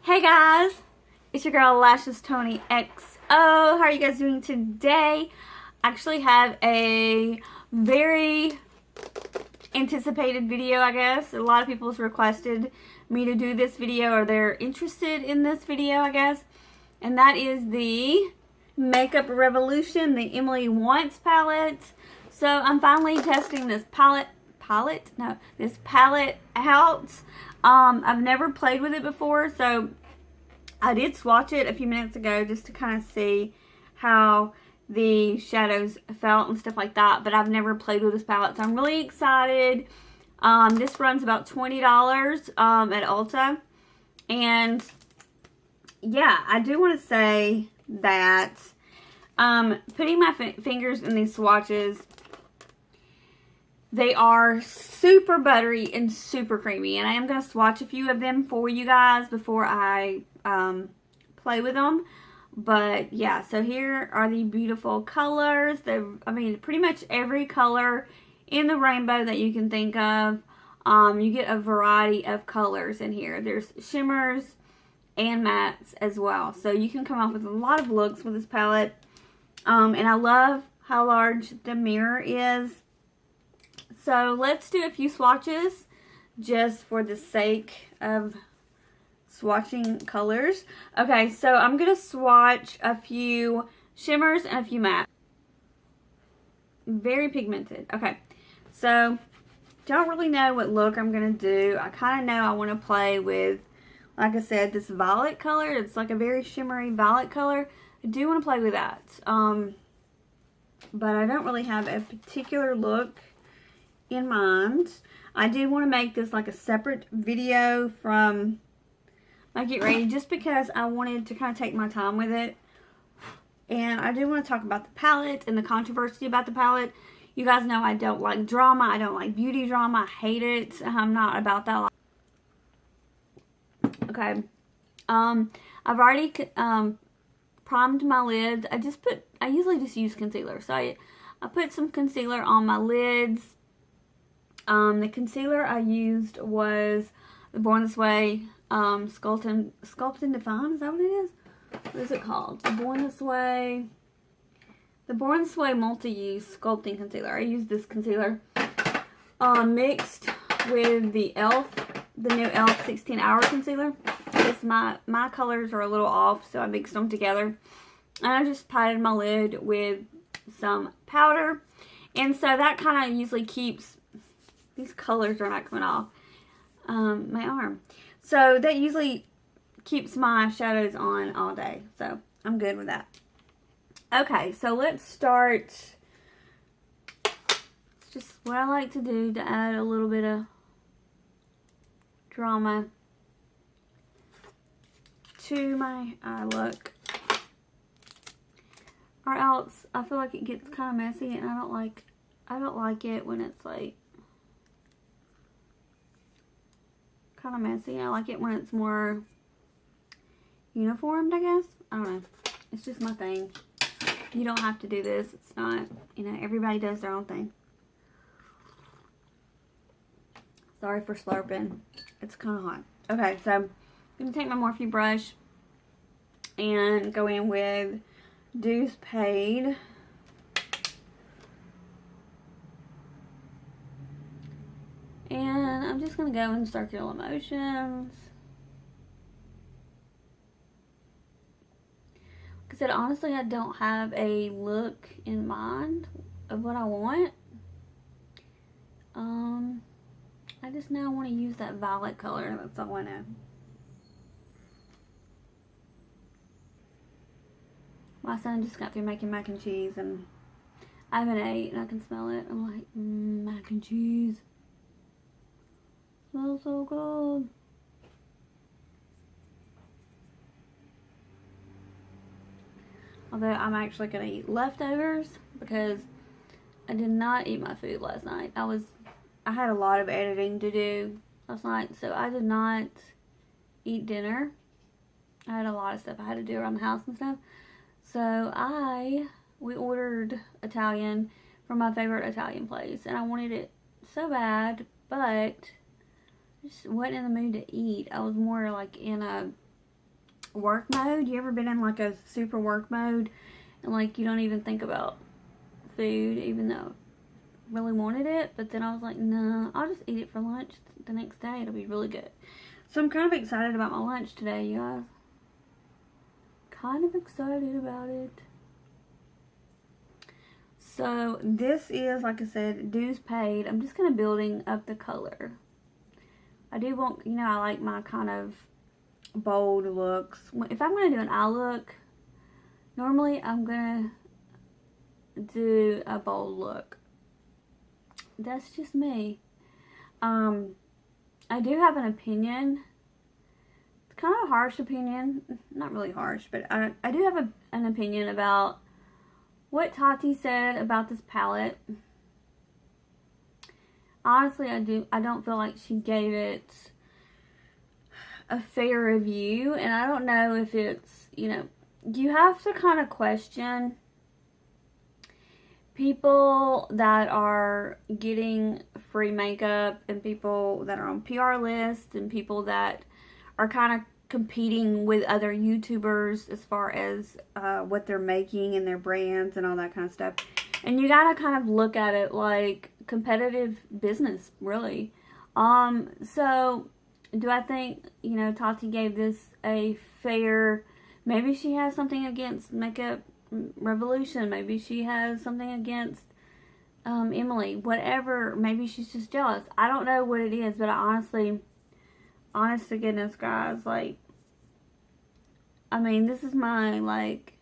Hey guys, it's your girl Lashes Tony XO. How are you guys doing today? I actually have a very anticipated video, I guess. A lot of people's requested me to do this video, or they're interested in this video, I guess. And that is the Makeup Revolution, the Emily Wants palette. So I'm finally testing this palette out. I've never played with it before, so I did swatch it a few minutes ago just to kind of see how the shadows felt and stuff like that, but I've never played with this palette, so I'm really excited. This runs about $20 at Ulta, and yeah, I do want to say that putting my fingers in these swatches, they are super buttery and super creamy, and I am going to swatch a few of them for you guys before I play with them. But yeah, so here are the beautiful colors. I mean, pretty much every color in the rainbow that you can think of. You get a variety of colors in here. There's shimmers and mattes as well, so you can come up with a lot of looks with this palette. And I love how large the mirror is. So let's do a few swatches just for the sake of swatching colors. Okay, so I'm going to swatch a few shimmers and a few mattes. Very pigmented. Okay, so don't really know what look I'm going to do. I kind of know I want to play with, like I said, this violet color. It's like a very shimmery violet color. I do want to play with that. But I don't really have a particular look in mind. I did want to make this like a separate video from my get ready, just because I wanted to kind of take my time with it. And I do want to talk about the palette and the controversy about the palette. You guys know I don't like drama. I don't like beauty drama. I hate it. I'm not about that. Okay. I've already primed my lids. I usually just use concealer. So I put some concealer on my lids. The concealer I used was the Born This Way Sculpt and Define. Is that what it is? What is it called? The Born This Way Multi-Use Sculpting Concealer. I used this concealer mixed with the new e.l.f. 16 Hour Concealer. Because my colors are a little off, so I mixed them together. And I just patted my lid with some powder. And so that kind of usually keeps, these colors are not coming off my arm. So that usually keeps my shadows on all day. So I'm good with that. Okay, so let's start. It's just what I like to do to add a little bit of drama to my eye look. Or else I feel like it gets kind of messy, and I don't like it when it's like kind of messy. I like it when it's more uniformed, I guess. I don't know. It's just my thing. You don't have to do this. It's not, you know, everybody does their own thing. Sorry for slurping. It's kind of hot. Okay, so I'm going to take my Morphe brush and go in with Dues Paid. And I'm just going to go in circular motions. Like I said, honestly, I don't have a look in mind of what I want. I just know I want to use that violet color. That's all I know. My son just got through making mac and cheese, and I haven't ate, and I can smell it. I'm like, mac and cheese. Smells so good. Although I'm actually going to eat leftovers because I did not eat my food last night. I had a lot of editing to do last night, so I did not eat dinner. I had a lot of stuff I had to do around the house and stuff. So we ordered Italian from my favorite Italian place, and I wanted it so bad, but I just wasn't in the mood to eat. I was more like in a work mode. You ever been in like a super work mode and like you don't even think about food, even though I really wanted it, but then I was like, nah, I'll just eat it for lunch the next day. It'll be really good. So I'm kind of excited about my lunch today, you guys. Kind of excited about it. So this is, like I said, dues paid. I'm just kind of building up the color. I do want, you know, I like my kind of bold looks. If I'm going to do an eye look, normally I'm going to do a bold look. That's just me. I do have an opinion. It's kind of a harsh opinion. Not really harsh, but I do have an opinion about what Tati said about this palette. Honestly, I don't feel like she gave it a fair review, and I don't know if it's, you know, you have to kind of question people that are getting free makeup and people that are on PR lists and people that are kind of competing with other YouTubers as far as what they're making and their brands and all that kind of stuff. And you gotta kind of look at it like competitive business, really. So do I think, you know, Tati gave this a fair, maybe she has something against Makeup Revolution, maybe she has something against Emily, whatever, maybe she's just jealous. I don't know what it is, but I honestly, honest to goodness, guys, like, I mean, this is my, like,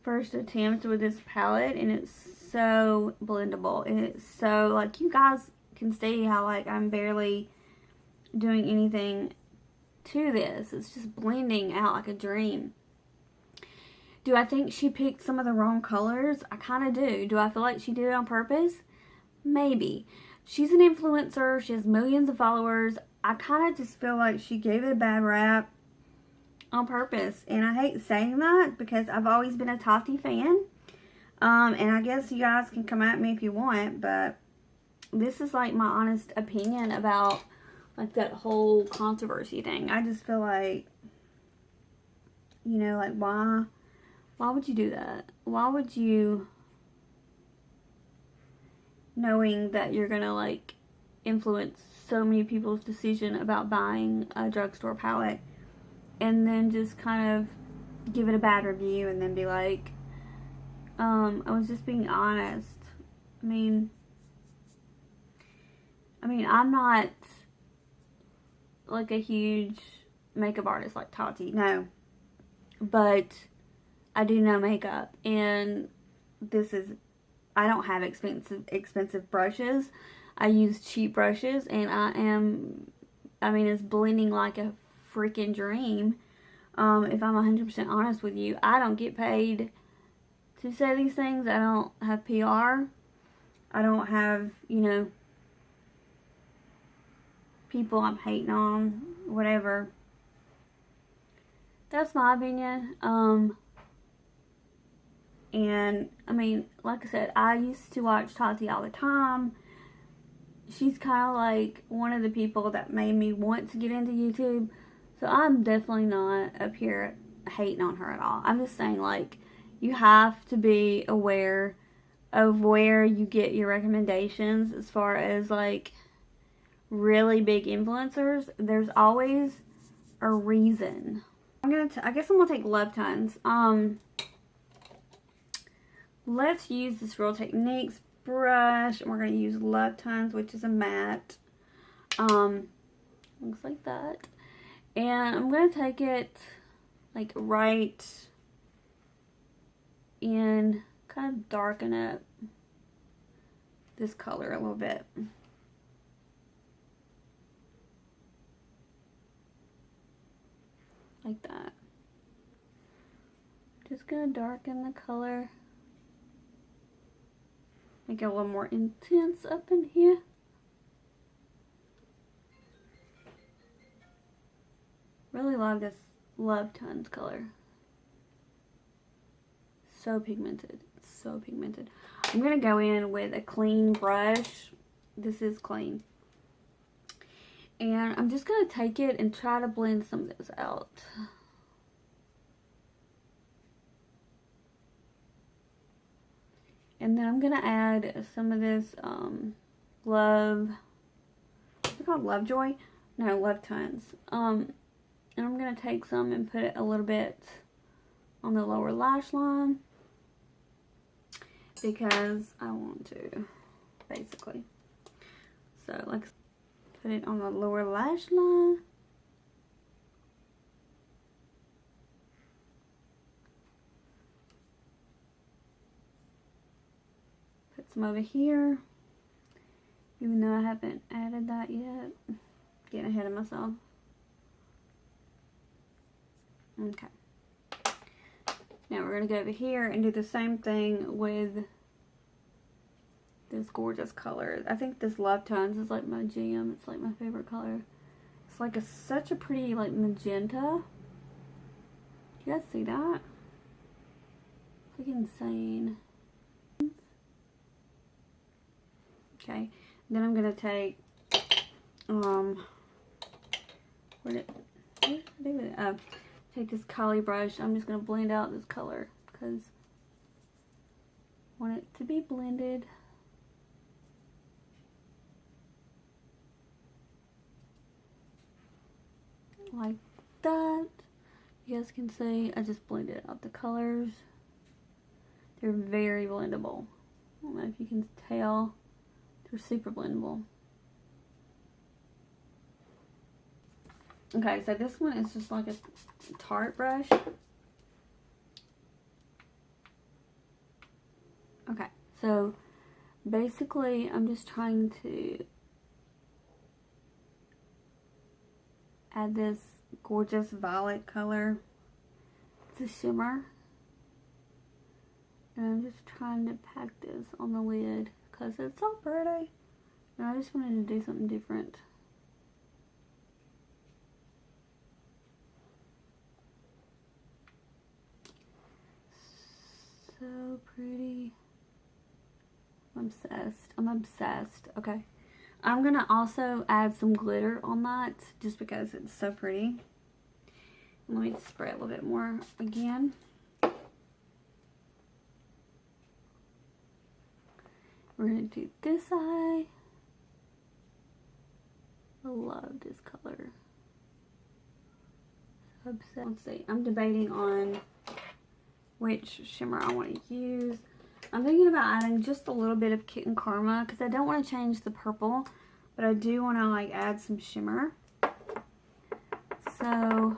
first attempt with this palette, and it's so blendable, and it's so, like, you guys can see how, like, I'm barely doing anything to this. It's just blending out like a dream. Do I think she picked some of the wrong colors? I kind of do. Do I feel like she did it on purpose? Maybe. She's an influencer. She has millions of followers. I kind of just feel like she gave it a bad rap on purpose. And I hate saying that because I've always been a Tati fan. And I guess you guys can come at me if you want, but this is like my honest opinion about like that whole controversy thing. I just feel like, you know, like why would you do that? Why would you, knowing that you're gonna like influence so many people's decision about buying a drugstore palette, and then just kind of give it a bad review and then be like, I was just being honest. I mean, I'm not like a huge makeup artist like Tati, no, but I do know makeup, and this is, I don't have expensive brushes. I use cheap brushes, and I mean, it's blending like a freaking dream. If I'm 100% honest with you, I don't get paid to say these things. I don't have PR. I don't have, you know, people I'm hating on, whatever. That's my opinion. And, I mean, like I said, I used to watch Tati all the time. She's kind of like one of the people that made me want to get into YouTube. So I'm definitely not up here hating on her at all. I'm just saying, like, you have to be aware of where you get your recommendations as far as, like, really big influencers. There's always a reason. I guess I'm gonna take Love Tons. Let's use this Real Techniques brush, and we're going to use Love Tons, which is a matte. Looks like that. And I'm going to take it, like, right in, kind of darken up this color a little bit. Like that. Just going to darken the color. Make it a little more intense up in here. Really love this Love Tons color. So pigmented. So pigmented. I'm going to go in with a clean brush. This is clean. And I'm just going to take it and try to blend some of this out. And then I'm going to add some of this Love, what's it called, Lovejoy? No, Love Tones. And I'm going to take some and put it a little bit on the lower lash line because I want to, basically. So, like, put it on the lower lash line. Put some over here, even though I haven't added that yet. Getting ahead of myself. Okay. Now we're going to go over here and do the same thing with this gorgeous color. I think this Love Tones is like my jam. It's like my favorite color. It's like such a pretty like magenta. You guys see that? It's like insane. Okay. Then I'm going to take, where did I do with it? Oh. Take this Collie brush. I'm just going to blend out this color because I want it to be blended. Like that. You guys can see I just blended out the colors. They're very blendable. I don't know if you can tell. They're super blendable. Okay, so this one is just like a Tarte brush. Okay, so basically I'm just trying to add this gorgeous violet color. It's a shimmer. And I'm just trying to pack this on the lid because it's so pretty. And I just wanted to do something different. So pretty. I'm obsessed. I'm obsessed. Okay. I'm going to also add some glitter on that just because it's so pretty. Let me spray a little bit more again. We're going to do this eye. I love this color. So obsessed. Let's see. I'm debating on which shimmer I want to use. I'm thinking about adding just a little bit of Kitten Karma because I don't want to change the purple, but I do want to like add some shimmer. So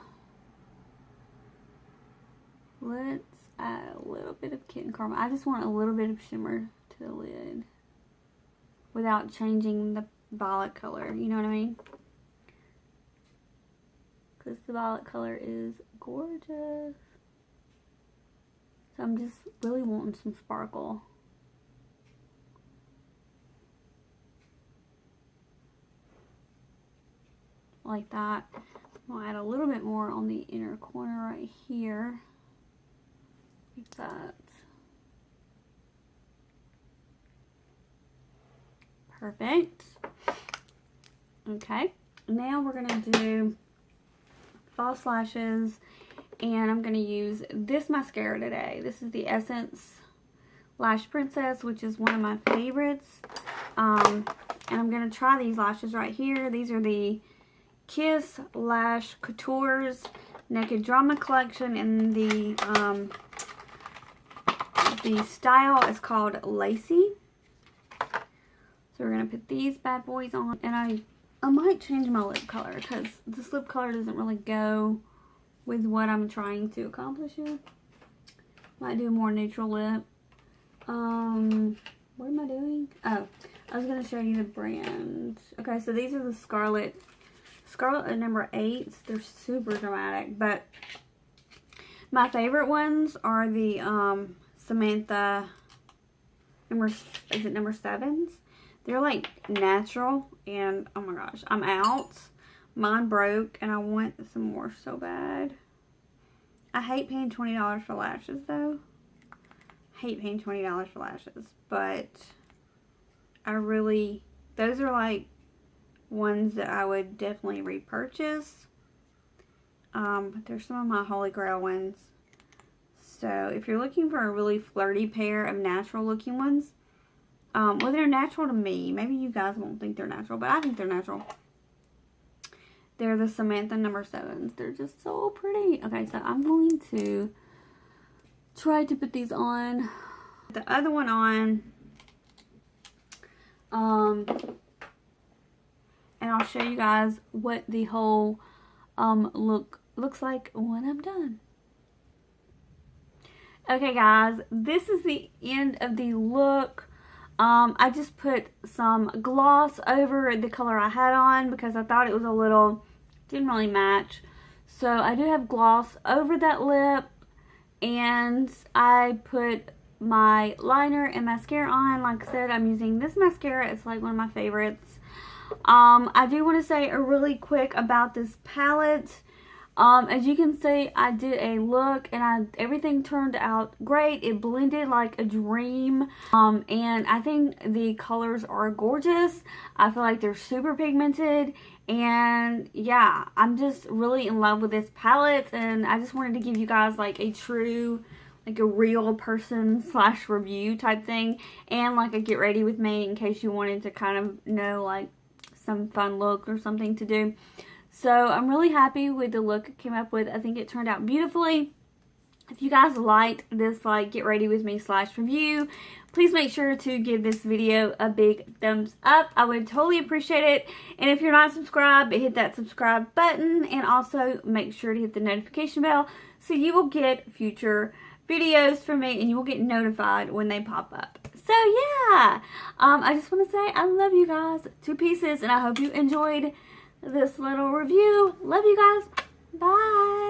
let's add a little bit of Kitten Karma. I just want a little bit of shimmer to the lid without changing the violet color, you know what I mean? Because the violet color is gorgeous. So I'm just really wanting some sparkle. Like that. I'll add a little bit more on the inner corner right here. Like that. Perfect. Okay. Now we're going to do false lashes. And I'm going to use this mascara today. This is the Essence Lash Princess, which is one of my favorites. And I'm going to try these lashes right here. These are the Kiss Lash Couture's Naked Drama Collection. And the style is called Lacy. So we're going to put these bad boys on. And I might change my lip color because this lip color doesn't really go with what I'm trying to accomplish here. Might do a more neutral lip. What am I doing? Oh, I was going to show you the brand. Okay, so these are the Scarlet number 8s. They're super dramatic, but my favorite ones are the Samantha number 7s. They're like natural, and oh my gosh, I'm out. Mine broke, and I want some more so bad. I hate paying $20 for lashes, though. I hate paying $20 for lashes, but I really, those are like ones that I would definitely repurchase. But they're some of my holy grail ones. So if you're looking for a really flirty pair of natural looking ones, well, they're natural to me. Maybe you guys won't think they're natural, but I think they're natural. They're the Samantha number 7s. They're just so pretty. Okay, so I'm going to try to put these on. The other one on. And I'll show you guys what the whole look looks like when I'm done. Okay guys, this is the end of the look. I just put some gloss over the color I had on because I thought it was a little, didn't really match. So I do have gloss over that lip, and I put my liner and mascara on. Like I said, I'm using this mascara. It's like one of my favorites. I do want to say a really quick about this palette. As you can see, I did a look and everything turned out great. It blended like a dream. And I think the colors are gorgeous. I feel like they're super pigmented. And yeah, I'm just really in love with this palette. And I just wanted to give you guys like a true, like a real person / review type thing. And like a get ready with me in case you wanted to kind of know like some fun look or something to do. So I'm really happy with the look it came up with. I think it turned out beautifully. If you guys liked this like get ready with me / review, please make sure to give this video a big thumbs up. I would totally appreciate it. And if you're not subscribed, hit that subscribe button, and also make sure to hit the notification bell so you will get future videos from me and you will get notified when they pop up. So yeah, I just want to say I love you guys to pieces, and I hope you enjoyed this little review. Love you guys. Bye.